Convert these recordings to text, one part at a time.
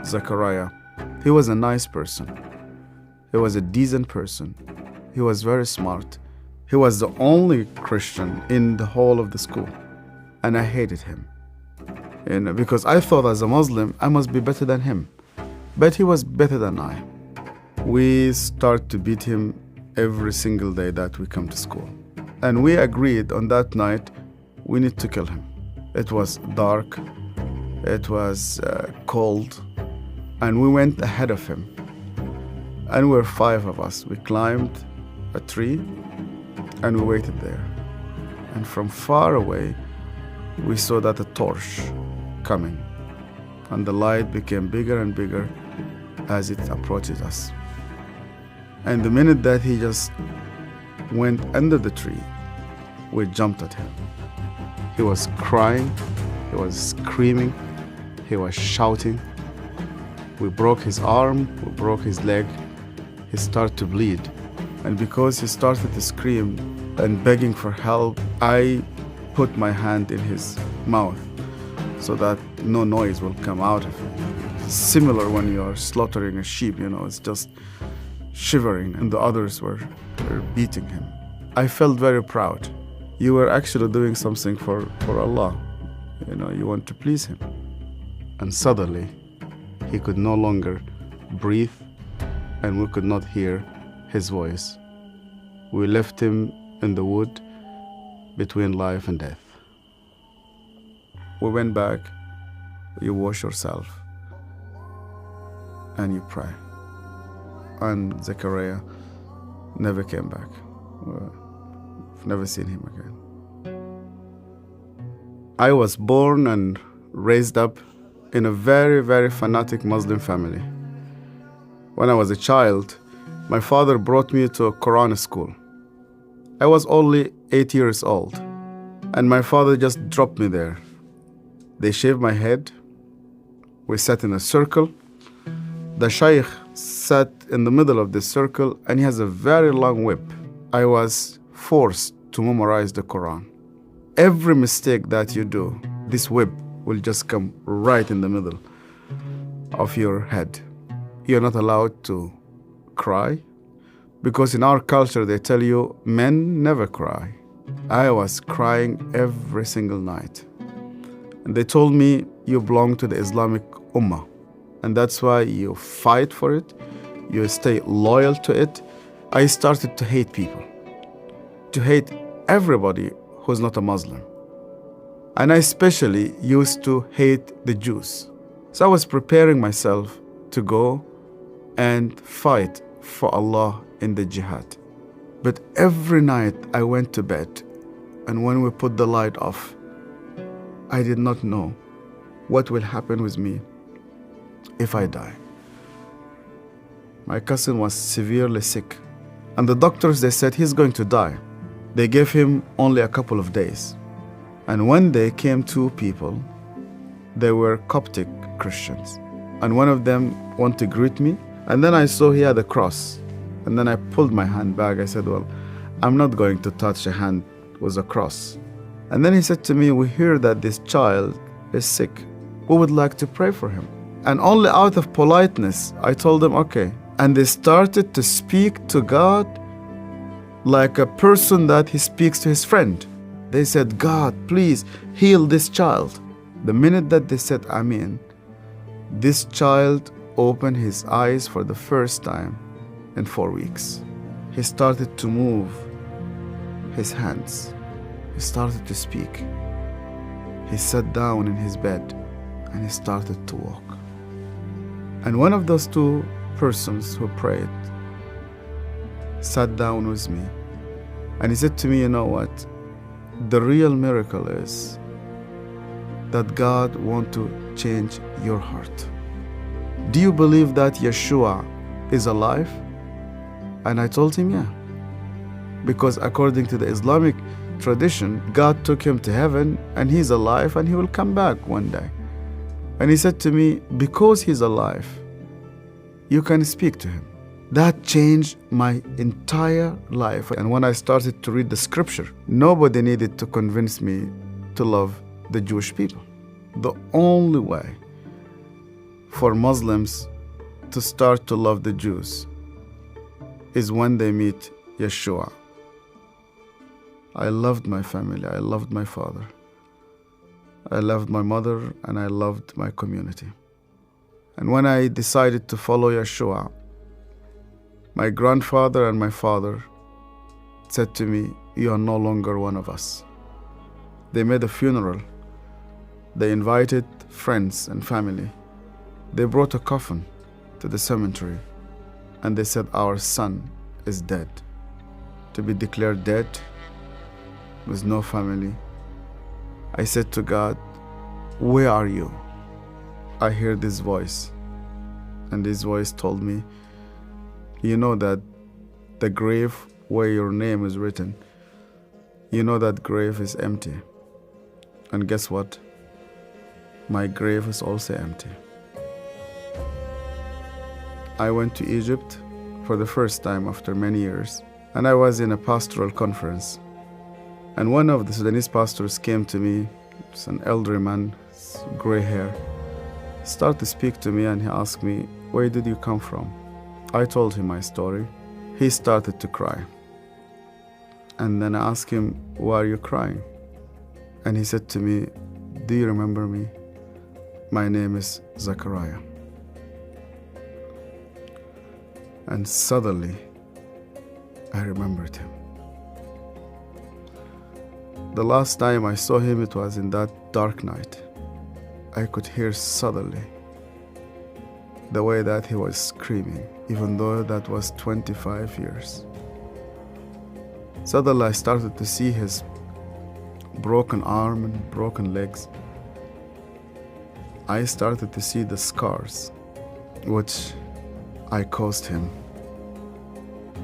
Zachariah. He was a nice person. He was a decent person. He was very smart. He was the only Christian in the whole of the school. And I hated him. Because I thought as a Muslim, I must be better than him. But he was better than I. We start to beat him every single day that we come to school. And we agreed on that night, we need to kill him. It was dark. It was cold. And we went ahead of him. And we were 5 of us. We climbed a tree and we waited there. And from far away, we saw that a torch coming. And the light became bigger and bigger as it approached us. And the minute that he just went under the tree, we jumped at him. He was crying, he was screaming, he was shouting. We broke his arm, we broke his leg. He started to bleed. And because he started to scream and begging for help, I put my hand in his mouth so that no noise will come out of it. Similar when you are slaughtering a sheep, it's just shivering, and the others were beating him. I felt very proud. You were actually doing something for Allah. You want to please Him. And suddenly, he could no longer breathe, and we could not hear his voice. We left him in the wood between life and death. We went back, you wash yourself, and you pray. And Zechariah never came back. I've never seen him again. I was born and raised up in a very, very fanatic Muslim family. When I was a child, my father brought me to a Quran school. I was only 8 years old, and my father just dropped me there. They shaved my head. We sat in a circle. The shaykh sat in the middle of the circle, and he has a very long whip. I was forced to memorize the Quran. Every mistake that you do, this whip will just come right in the middle of your head. You're not allowed to cry, because in our culture they tell you men never cry. I was crying every single night. And they told me you belong to the Islamic Ummah, and that's why you fight for it, you stay loyal to it. I started to hate people, to hate everybody who's not a Muslim. And I especially used to hate the Jews. So I was preparing myself to go and fight for Allah in the jihad. But every night I went to bed, and when we put the light off, I did not know what will happen with me if I die. My cousin was severely sick, and the doctors, they said he's going to die. They gave him only a couple of days. And one day came 2 people. They were Coptic Christians. And one of them wanted to greet me. And then I saw he had a cross. And then I pulled my hand back. I said, well, I'm not going to touch a hand with a cross. And then he said to me, we hear that this child is sick. We would like to pray for him. And only out of politeness, I told them, okay. And they started to speak to God like a person that he speaks to his friend. They said, God, please heal this child. The minute that they said, Amen, this child opened his eyes for the first time in 4 weeks. He started to move his hands. He started to speak. He sat down in his bed and he started to walk. And one of those 2 persons who prayed sat down with me, and he said to me, you know what? The real miracle is that God wants to change your heart. Do you believe that Yeshua is alive? And I told him, yeah. Because according to the Islamic tradition, God took him to heaven and he's alive and he will come back one day. And he said to me, because he's alive, you can speak to him. That changed my entire life. And when I started to read the scripture, nobody needed to convince me to love the Jewish people. The only way for Muslims to start to love the Jews is when they meet Yeshua. I loved my family, I loved my father, I loved my mother, and I loved my community. And when I decided to follow Yeshua, my grandfather and my father said to me, "You are no longer one of us." They made a funeral. They invited friends and family. They brought a coffin to the cemetery, and they said, "Our son is dead." To be declared dead with no family, I said to God, "Where are you?" I heard this voice, and this voice told me, "You know that the grave where your name is written, you know that grave is empty. And guess what? My grave is also empty." I went to Egypt for the first time after many years, and I was in a pastoral conference. And one of the Sudanese pastors came to me, it's an elderly man, gray hair, started to speak to me, and he asked me, "Where did you come from?" I told him my story. He started to cry. And then I asked him, "Why are you crying?" And he said to me, "Do you remember me? My name is Zachariah." And suddenly, I remembered him. The last time I saw him, it was in that dark night. I could hear suddenly the way that he was screaming, even though that was 25 years. Suddenly I started to see his broken arm and broken legs. I started to see the scars which I caused him.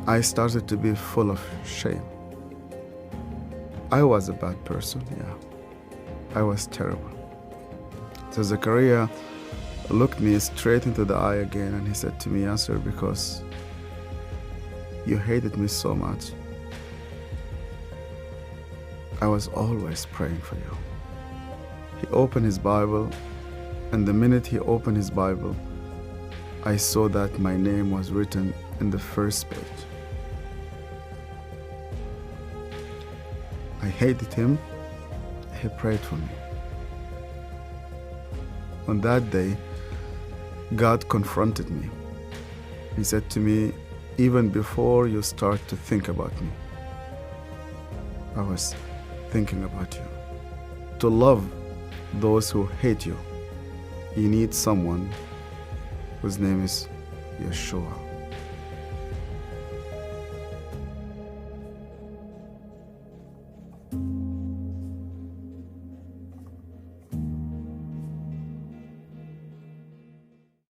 I started to be full of shame. I was a bad person, yeah. I was terrible. So Zachariah looked me straight into the eye again, and he said to me, "Yasser, because you hated me so much, I was always praying for you." He opened his Bible, and the minute he opened his Bible, I saw that my name was written in the first page. I hated him. He prayed for me. On that day, God confronted me. He said to me, "Even before you start to think about me, I was thinking about you. To love those who hate you, you need someone whose name is Yeshua."